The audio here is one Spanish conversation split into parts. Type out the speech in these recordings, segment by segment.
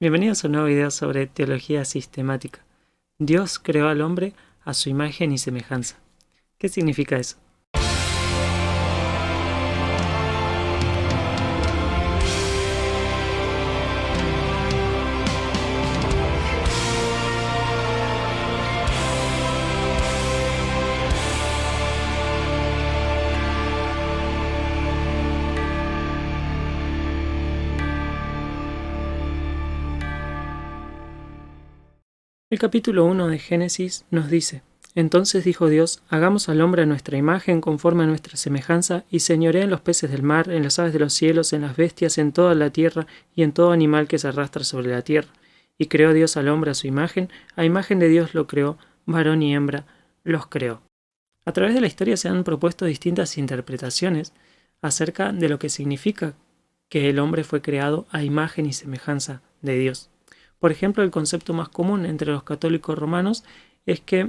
Bienvenidos a un nuevo video sobre teología sistemática. Dios creó al hombre a su imagen y semejanza. ¿Qué significa eso? El capítulo 1 de Génesis nos dice: Entonces dijo Dios, hagamos al hombre a nuestra imagen, conforme a nuestra semejanza, y señoree en los peces del mar, en las aves de los cielos, en las bestias, en toda la tierra, y en todo animal que se arrastra sobre la tierra. Y creó Dios al hombre a su imagen, a imagen de Dios lo creó, varón y hembra los creó. A través de la historia se han propuesto distintas interpretaciones acerca de lo que significa que el hombre fue creado a imagen y semejanza de Dios. Por ejemplo, el concepto más común entre los católicos romanos es que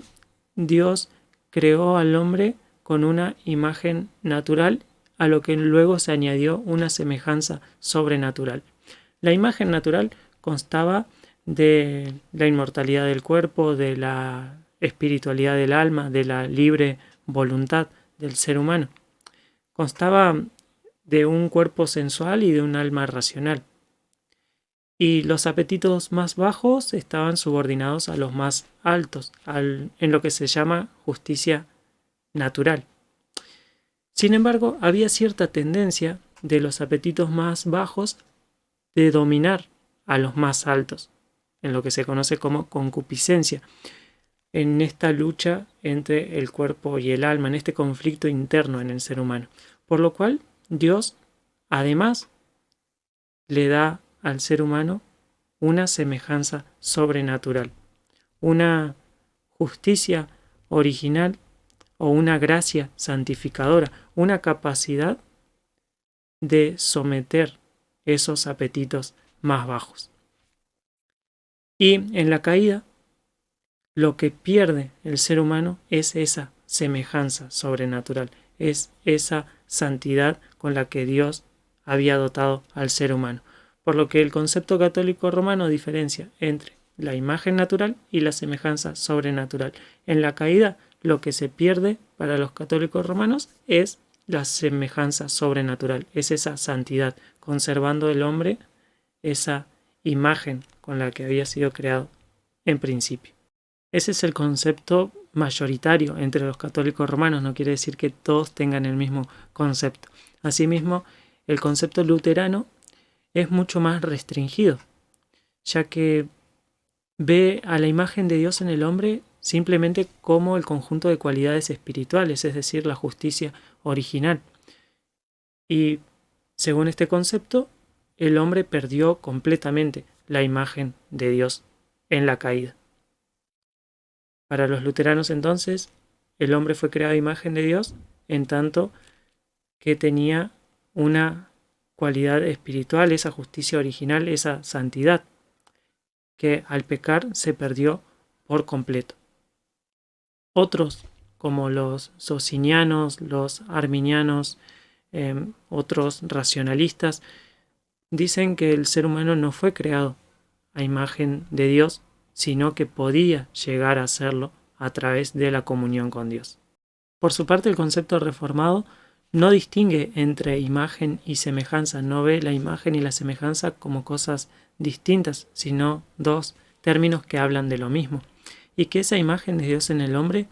Dios creó al hombre con una imagen natural, a lo que luego se añadió una semejanza sobrenatural. La imagen natural constaba de la inmortalidad del cuerpo, de la espiritualidad del alma, de la libre voluntad del ser humano. Constaba de un cuerpo sensual y de un alma racional. Y los apetitos más bajos estaban subordinados a los más altos, en lo que se llama justicia natural. Sin embargo, había cierta tendencia de los apetitos más bajos de dominar a los más altos, en lo que se conoce como concupiscencia, en esta lucha entre el cuerpo y el alma, en este conflicto interno en el ser humano. Por lo cual, Dios, además, le da al ser humano una semejanza sobrenatural, una justicia original o una gracia santificadora, una capacidad de someter esos apetitos más bajos. Y en la caída, lo que pierde el ser humano es esa semejanza sobrenatural, es esa santidad con la que Dios había dotado al ser humano. Por lo que el concepto católico romano diferencia entre la imagen natural y la semejanza sobrenatural. En la caída, lo que se pierde para los católicos romanos es la semejanza sobrenatural, es esa santidad, conservando el hombre esa imagen con la que había sido creado en principio. Ese es el concepto mayoritario entre los católicos romanos, no quiere decir que todos tengan el mismo concepto. Asimismo, el concepto luterano es mucho más restringido, ya que ve a la imagen de Dios en el hombre simplemente como el conjunto de cualidades espirituales, es decir, la justicia original. Y según este concepto, el hombre perdió completamente la imagen de Dios en la caída. Para los luteranos, entonces, el hombre fue creado a imagen de Dios en tanto que tenía una cualidad espiritual, esa justicia original, esa santidad, que al pecar se perdió por completo. Otros, como los socinianos, los arminianos, otros racionalistas, dicen que el ser humano no fue creado a imagen de Dios, sino que podía llegar a serlo a través de la comunión con Dios. Por su parte, el concepto reformado no distingue entre imagen y semejanza, no ve la imagen y la semejanza como cosas distintas, sino dos términos que hablan de lo mismo. Y que esa imagen de Dios en el hombre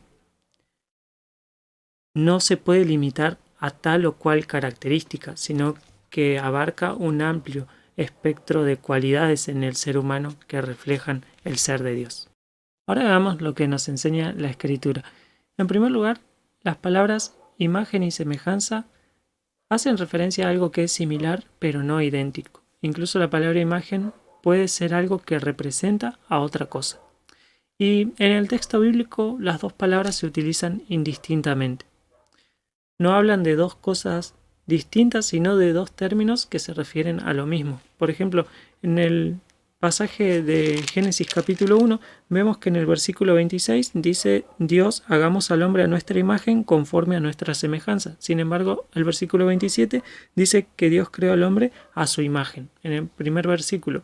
no se puede limitar a tal o cual característica, sino que abarca un amplio espectro de cualidades en el ser humano que reflejan el ser de Dios. Ahora veamos lo que nos enseña la Escritura. En primer lugar, las palabras imagen y semejanza hacen referencia a algo que es similar pero no idéntico. Incluso la palabra imagen puede ser algo que representa a otra cosa. Y en el texto bíblico las dos palabras se utilizan indistintamente. No hablan de dos cosas distintas, sino de dos términos que se refieren a lo mismo. Por ejemplo, en el pasaje de Génesis capítulo 1, vemos que en el versículo 26 dice: Dios, hagamos al hombre a nuestra imagen conforme a nuestra semejanza. Sin embargo, el versículo 27 dice que Dios creó al hombre a su imagen. En el primer versículo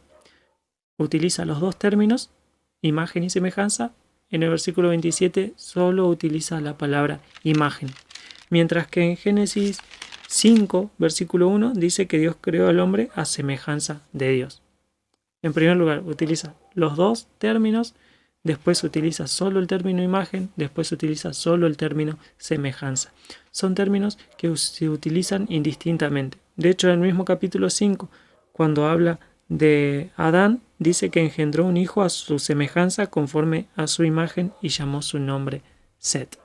utiliza los dos términos, imagen y semejanza. En el versículo 27 solo utiliza la palabra imagen. Mientras que en Génesis 5, versículo 1, dice que Dios creó al hombre a semejanza de Dios. En primer lugar, utiliza los dos términos, después utiliza solo el término imagen, después utiliza solo el término semejanza. Son términos que se utilizan indistintamente. De hecho, en el mismo capítulo 5, cuando habla de Adán, dice que engendró un hijo a su semejanza conforme a su imagen y llamó su nombre Set.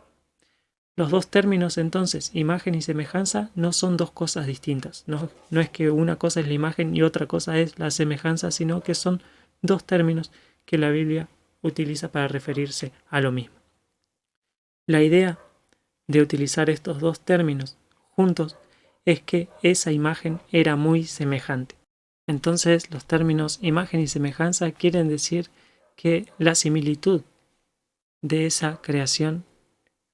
Los dos términos entonces, imagen y semejanza, no son dos cosas distintas. No es que una cosa es la imagen y otra cosa es la semejanza, sino que son dos términos que la Biblia utiliza para referirse a lo mismo. La idea de utilizar estos dos términos juntos es que esa imagen era muy semejante. Entonces los términos imagen y semejanza quieren decir que la similitud de esa creación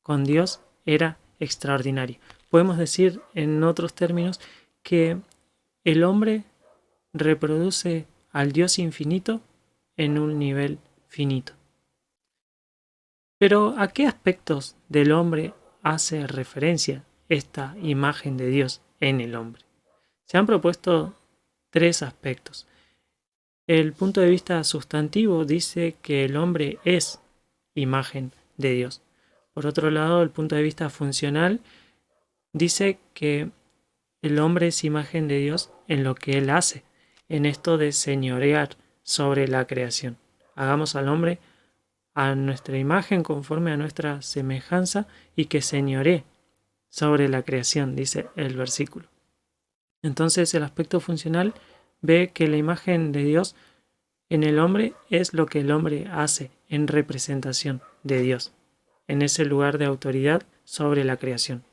con Dios era extraordinario. Podemos decir en otros términos que el hombre reproduce al Dios infinito en un nivel finito. Pero ¿a qué aspectos del hombre hace referencia esta imagen de Dios en el hombre? Se han propuesto tres aspectos. El punto de vista sustantivo dice que el hombre es imagen de Dios. Por otro lado, el punto de vista funcional dice que el hombre es imagen de Dios en lo que él hace, en esto de señorear sobre la creación. Hagamos al hombre a nuestra imagen conforme a nuestra semejanza y que señoree sobre la creación, dice el versículo. Entonces el aspecto funcional ve que la imagen de Dios en el hombre es lo que el hombre hace en representación de Dios, en ese lugar de autoridad sobre la creación.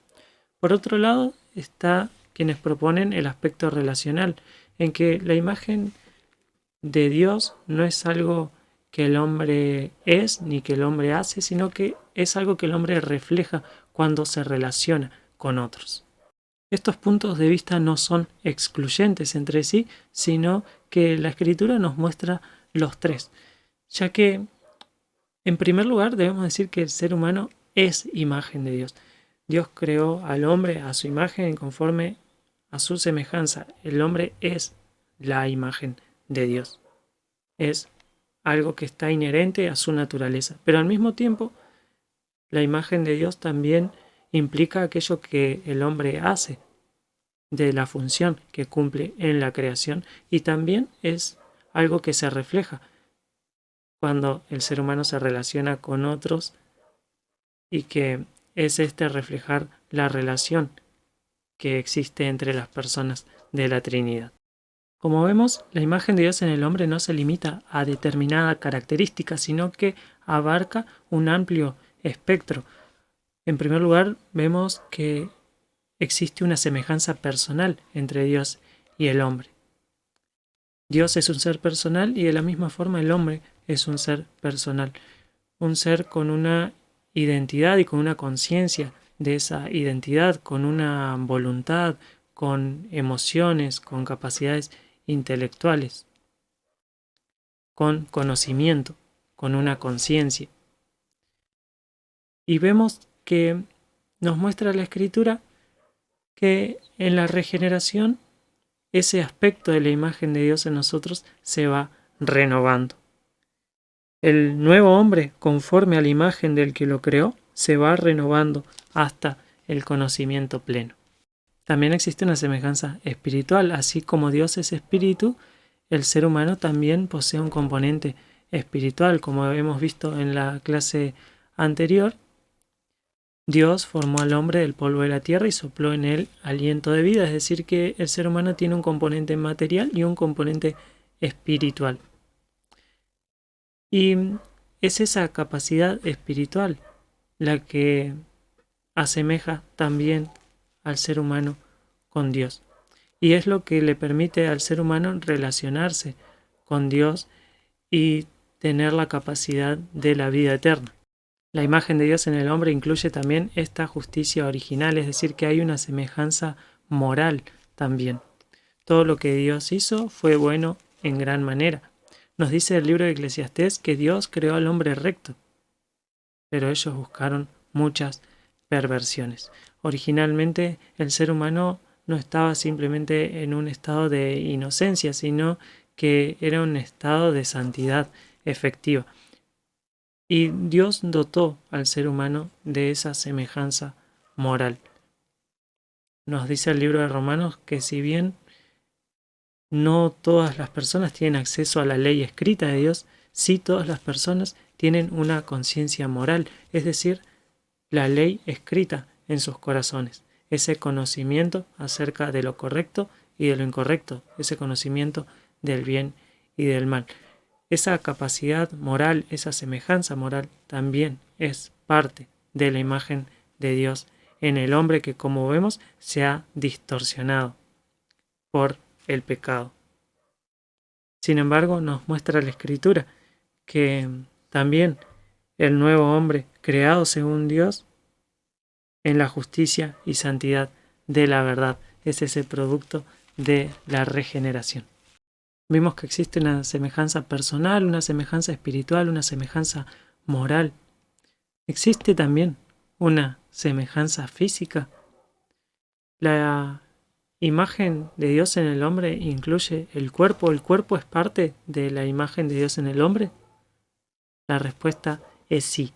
Por otro lado, está quienes proponen el aspecto relacional, en que la imagen de Dios no es algo que el hombre es ni que el hombre hace, sino que es algo que el hombre refleja cuando se relaciona con otros. Estos puntos de vista no son excluyentes entre sí, sino que la Escritura nos muestra los tres, ya que en primer lugar debemos decir que el ser humano es imagen de Dios. Dios creó al hombre a su imagen conforme a su semejanza. El hombre es la imagen de Dios. Es algo que está inherente a su naturaleza. Pero al mismo tiempo, la imagen de Dios también implica aquello que el hombre hace, de la función que cumple en la creación, y también es algo que se refleja cuando el ser humano se relaciona con otros, y que es reflejar la relación que existe entre las personas de la Trinidad. Como vemos, la imagen de Dios en el hombre no se limita a determinada característica, sino que abarca un amplio espectro. En primer lugar, vemos que existe una semejanza personal entre Dios y el hombre. Dios es un ser personal y de la misma forma el hombre es un ser personal, un ser con una identidad y con una conciencia de esa identidad, con una voluntad, con emociones, con capacidades intelectuales, con conocimiento, con una conciencia. Y vemos que nos muestra la Escritura que en la regeneración ese aspecto de la imagen de Dios en nosotros se va renovando. El nuevo hombre, conforme a la imagen del que lo creó, se va renovando hasta el conocimiento pleno. También existe una semejanza espiritual, así como Dios es espíritu, el ser humano también posee un componente espiritual, como hemos visto en la clase anterior. Dios formó al hombre del polvo de la tierra y sopló en él aliento de vida, es decir, que el ser humano tiene un componente material y un componente espiritual. Y es esa capacidad espiritual la que asemeja también al ser humano con Dios. Y es lo que le permite al ser humano relacionarse con Dios y tener la capacidad de la vida eterna. La imagen de Dios en el hombre incluye también esta justicia original, es decir, que hay una semejanza moral también. Todo lo que Dios hizo fue bueno en gran manera. Nos dice el libro de Eclesiastés que Dios creó al hombre recto, pero ellos buscaron muchas perversiones. Originalmente el ser humano no estaba simplemente en un estado de inocencia, sino que era un estado de santidad efectiva. Y Dios dotó al ser humano de esa semejanza moral. Nos dice el libro de Romanos que si bien no todas las personas tienen acceso a la ley escrita de Dios, sí todas las personas tienen una conciencia moral, es decir, la ley escrita en sus corazones, ese conocimiento acerca de lo correcto y de lo incorrecto, ese conocimiento del bien y del mal. Esa capacidad moral, esa semejanza moral también es parte de la imagen de Dios en el hombre que, como vemos, se ha distorsionado por el pecado. Sin embargo, nos muestra la Escritura que también el nuevo hombre creado según Dios en la justicia y santidad de la verdad es ese producto de la regeneración. Vimos que existe una semejanza personal, una semejanza espiritual, una semejanza moral. Existe también una semejanza física. La imagen de Dios en el hombre incluye el cuerpo es parte de la imagen de Dios en el hombre. La respuesta es sí.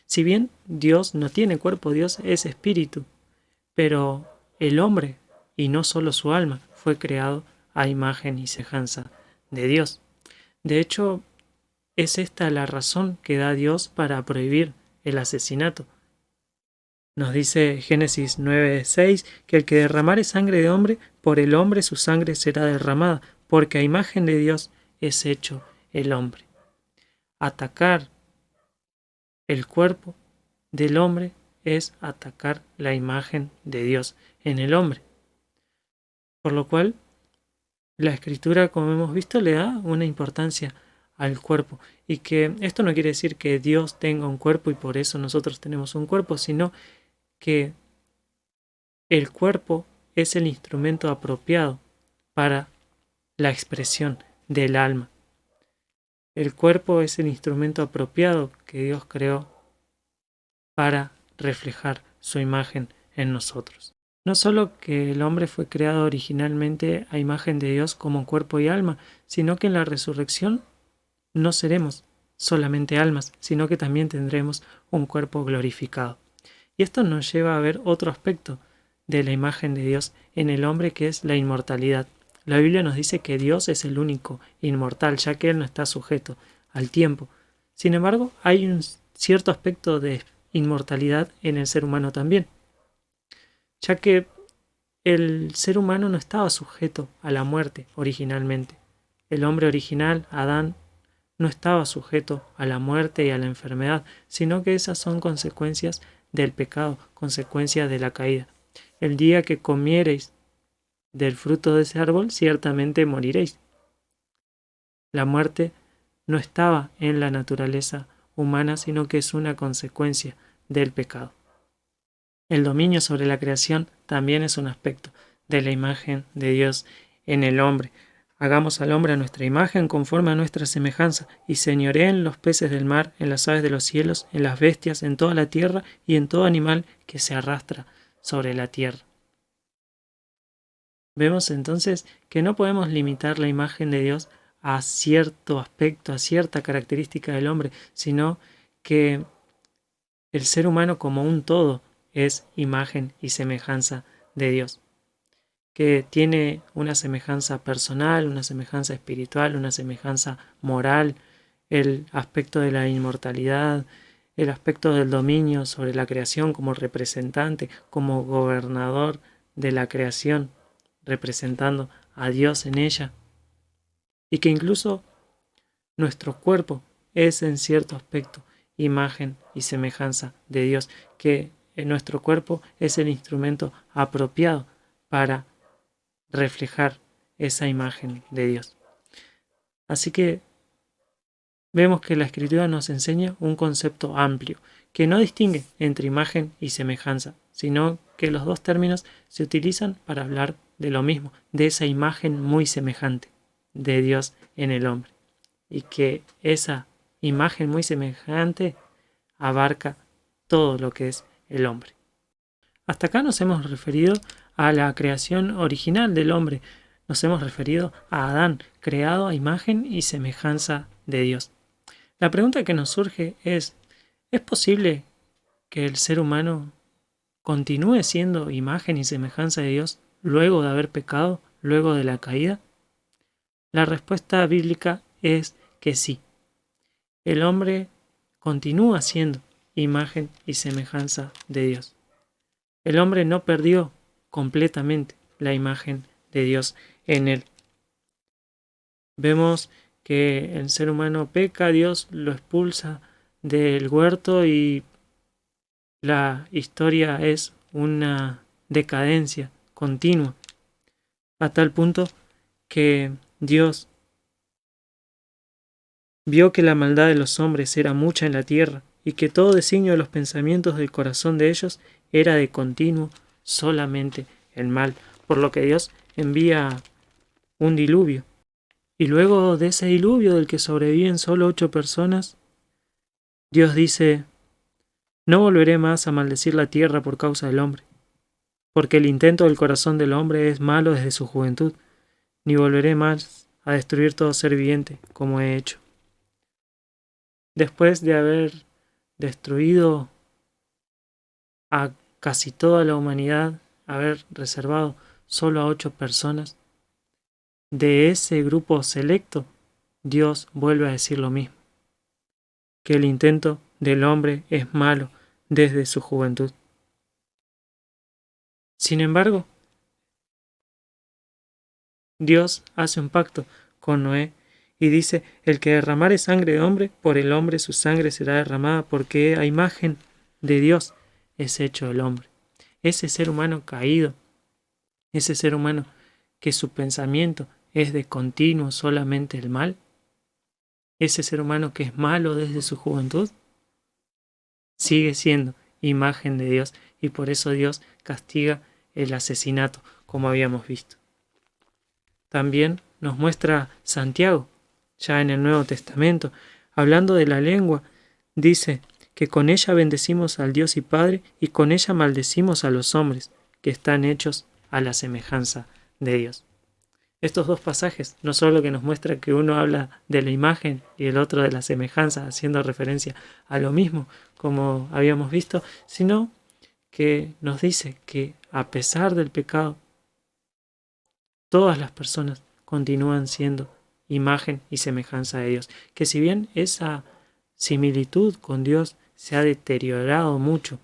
Si bien Dios no tiene cuerpo, Dios es espíritu, pero el hombre, y no solo su alma, fue creado a imagen y semejanza de Dios. De hecho, es esta la razón que da Dios para prohibir el asesinato. Nos dice Génesis 9:6 que el que derramare sangre de hombre, por el hombre su sangre será derramada, porque a imagen de Dios es hecho el hombre. Atacar el cuerpo del hombre es atacar la imagen de Dios en el hombre. Por lo cual, la Escritura, como hemos visto, le da una importancia al cuerpo. Y que esto no quiere decir que Dios tenga un cuerpo y por eso nosotros tenemos un cuerpo, sino que el cuerpo es el instrumento apropiado para la expresión del alma. El cuerpo es el instrumento apropiado que Dios creó para reflejar su imagen en nosotros. No solo que el hombre fue creado originalmente a imagen de Dios como cuerpo y alma, sino que en la resurrección no seremos solamente almas, sino que también tendremos un cuerpo glorificado. Y esto nos lleva a ver otro aspecto de la imagen de Dios en el hombre, que es la inmortalidad. La Biblia nos dice que Dios es el único inmortal, ya que Él no está sujeto al tiempo. Sin embargo, hay un cierto aspecto de inmortalidad en el ser humano también, ya que el ser humano no estaba sujeto a la muerte originalmente. El hombre original, Adán, no estaba sujeto a la muerte y a la enfermedad, sino que esas son consecuencias del pecado, consecuencias de la caída. El día que comiereis del fruto de ese árbol, ciertamente moriréis. La muerte no estaba en la naturaleza humana, sino que es una consecuencia del pecado. El dominio sobre la creación también es un aspecto de la imagen de Dios en el hombre. Hagamos al hombre a nuestra imagen conforme a nuestra semejanza, y señoreen los peces del mar, en las aves de los cielos, en las bestias, en toda la tierra y en todo animal que se arrastra sobre la tierra. Vemos entonces que no podemos limitar la imagen de Dios a cierto aspecto, a cierta característica del hombre, sino que el ser humano como un todo es imagen y semejanza de Dios, que tiene una semejanza personal, una semejanza espiritual, una semejanza moral, el aspecto de la inmortalidad, el aspecto del dominio sobre la creación como representante, como gobernador de la creación, representando a Dios en ella, y que incluso nuestro cuerpo es en cierto aspecto imagen y semejanza de Dios, que en nuestro cuerpo es el instrumento apropiado para reflejar esa imagen de Dios. Así que vemos que la Escritura nos enseña un concepto amplio, que no distingue entre imagen y semejanza, sino que los dos términos se utilizan para hablar de lo mismo, de esa imagen muy semejante de Dios en el hombre. y que esa imagen muy semejante abarca todo lo que es el hombre. Hasta acá nos hemos referido a la creación original del hombre. Nos hemos referido a Adán, creado a imagen y semejanza de Dios. La pregunta que nos surge ¿es posible que el ser humano continúe siendo imagen y semejanza de Dios luego de haber pecado, luego de la caída? La respuesta bíblica es que sí. El hombre continúa siendo imagen y semejanza de Dios. El hombre no perdió completamente la imagen de Dios en él. Vemos que el ser humano peca, Dios lo expulsa del huerto y la historia es una decadencia continua, a tal punto que Dios vio que la maldad de los hombres era mucha en la tierra y que todo designio de los pensamientos del corazón de ellos era de continuo solamente el mal, por lo que Dios envía un diluvio. Y luego de ese diluvio del que sobreviven solo 8 personas, Dios dice: no volveré más a maldecir la tierra por causa del hombre, porque el intento del corazón del hombre es malo desde su juventud, ni volveré más a destruir todo ser viviente como he hecho. Después de haber destruido a casi toda la humanidad, haber reservado solo a 8 personas, de ese grupo selecto, Dios vuelve a decir lo mismo, que el intento del hombre es malo desde su juventud. Sin embargo, Dios hace un pacto con Noé y dice: el que derramare sangre de hombre, por el hombre su sangre será derramada, porque a imagen de Dios es hecho el hombre. Ese ser humano caído, ese ser humano que su pensamiento es de continuo solamente el mal, ese ser humano que es malo desde su juventud, sigue siendo imagen de Dios, y por eso Dios castiga el asesinato, como habíamos visto. También nos muestra Santiago, ya en el Nuevo Testamento, hablando de la lengua, dice que con ella bendecimos al Dios y Padre, y con ella maldecimos a los hombres, que están hechos a la semejanza de Dios. Estos dos pasajes no solo que nos muestra que uno habla de la imagen y el otro de la semejanza, haciendo referencia a lo mismo, como habíamos visto, sino que nos dice que a pesar del pecado, todas las personas continúan siendo imagen y semejanza de Dios. Que si bien esa similitud con Dios se ha deteriorado mucho,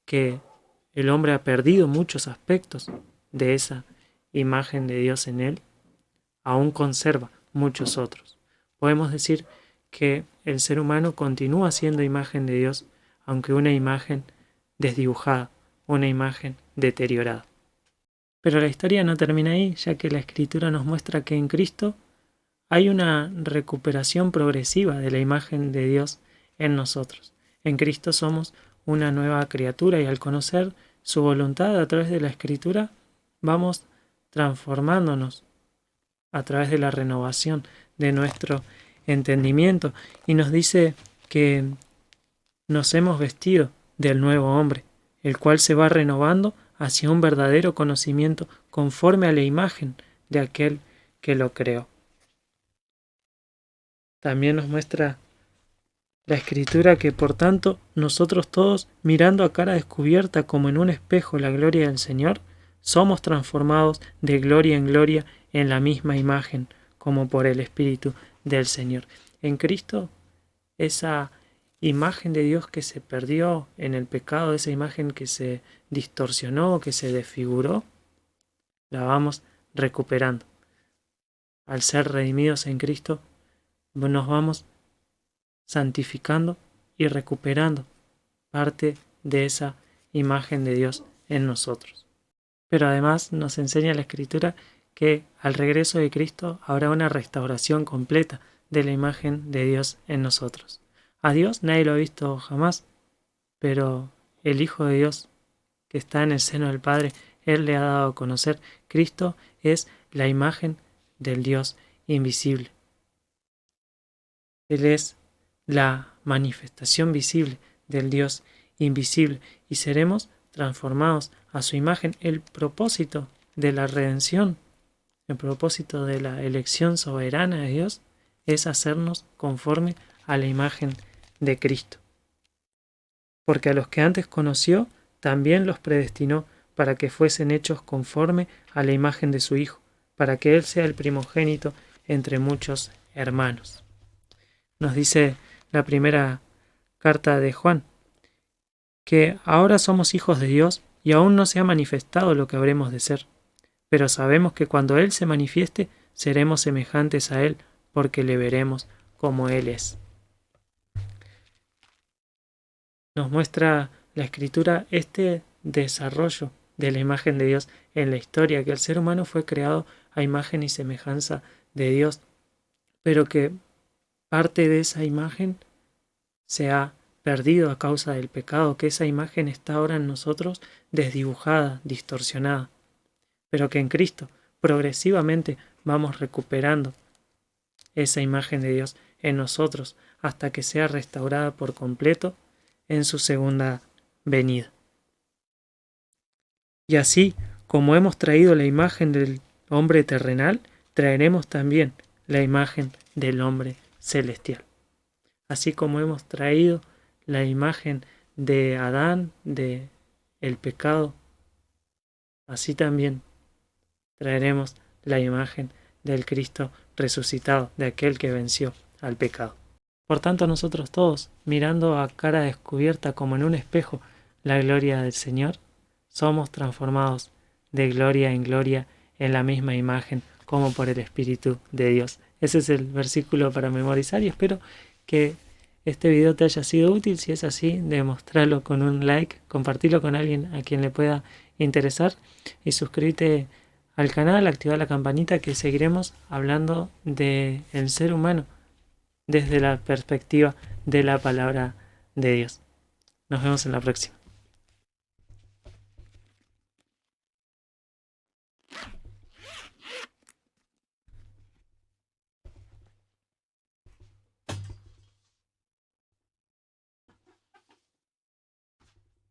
que el hombre ha perdido muchos aspectos de esa imagen de Dios en él, aún conserva muchos otros. Podemos decir que el ser humano continúa siendo imagen de Dios, aunque una imagen desdibujada, una imagen deteriorada. Pero la historia no termina ahí, ya que la Escritura nos muestra que en Cristo hay una recuperación progresiva de la imagen de Dios en nosotros. En Cristo somos una nueva criatura y al conocer su voluntad a través de la Escritura, vamos transformándonos a través de la renovación de nuestro entendimiento, y nos dice que nos hemos vestido del nuevo hombre, el cual se va renovando hacia un verdadero conocimiento conforme a la imagen de aquel que lo creó. También nos muestra la Escritura que, por tanto, nosotros todos, mirando a cara descubierta como en un espejo la gloria del Señor, somos transformados de gloria en gloria en la misma imagen, como por el Espíritu del Señor. En Cristo, esa imagen de Dios que se perdió en el pecado, esa imagen que se distorsionó, que se desfiguró, la vamos recuperando. Al ser redimidos en Cristo, nos vamos santificando y recuperando parte de esa imagen de Dios en nosotros. Pero además nos enseña la Escritura que al regreso de Cristo habrá una restauración completa de la imagen de Dios en nosotros. A Dios nadie lo ha visto jamás, pero el Hijo de Dios que está en el seno del Padre, Él le ha dado a conocer. Cristo es la imagen del Dios invisible. Él es la manifestación visible del Dios invisible y seremos transformados a su imagen. El propósito de la redención, el propósito de la elección soberana de Dios es hacernos conforme a la imagen de Cristo. Porque a los que antes conoció, también los predestinó para que fuesen hechos conforme a la imagen de su Hijo, para que Él sea el primogénito entre muchos hermanos. Nos dice la primera carta de Juan, que ahora somos hijos de Dios y aún no se ha manifestado lo que habremos de ser, pero sabemos que cuando Él se manifieste, seremos semejantes a Él, porque le veremos como Él es. Nos muestra la Escritura este desarrollo de la imagen de Dios en la historia, que el ser humano fue creado a imagen y semejanza de Dios, pero que parte de esa imagen se ha perdido a causa del pecado, que esa imagen está ahora en nosotros desdibujada, distorsionada, pero que en Cristo progresivamente vamos recuperando esa imagen de Dios en nosotros hasta que sea restaurada por completo en su segunda venida. Y así como hemos traído la imagen del hombre terrenal, traeremos también la imagen del hombre celestial. Así como hemos traído la imagen de Adán, de el pecado, así también traeremos la imagen del Cristo resucitado, de aquel que venció al pecado. Por tanto, nosotros todos, mirando a cara descubierta como en un espejo la gloria del Señor, somos transformados de gloria en gloria en la misma imagen como por el Espíritu de Dios. Ese es el versículo para memorizar y espero que este video te haya sido útil. Si es así, demostrarlo con un like, compartirlo con alguien a quien le pueda interesar y suscríbete al canal, activar la campanita, que seguiremos hablando del ser humano desde la perspectiva de la palabra de Dios. Nos vemos en la próxima.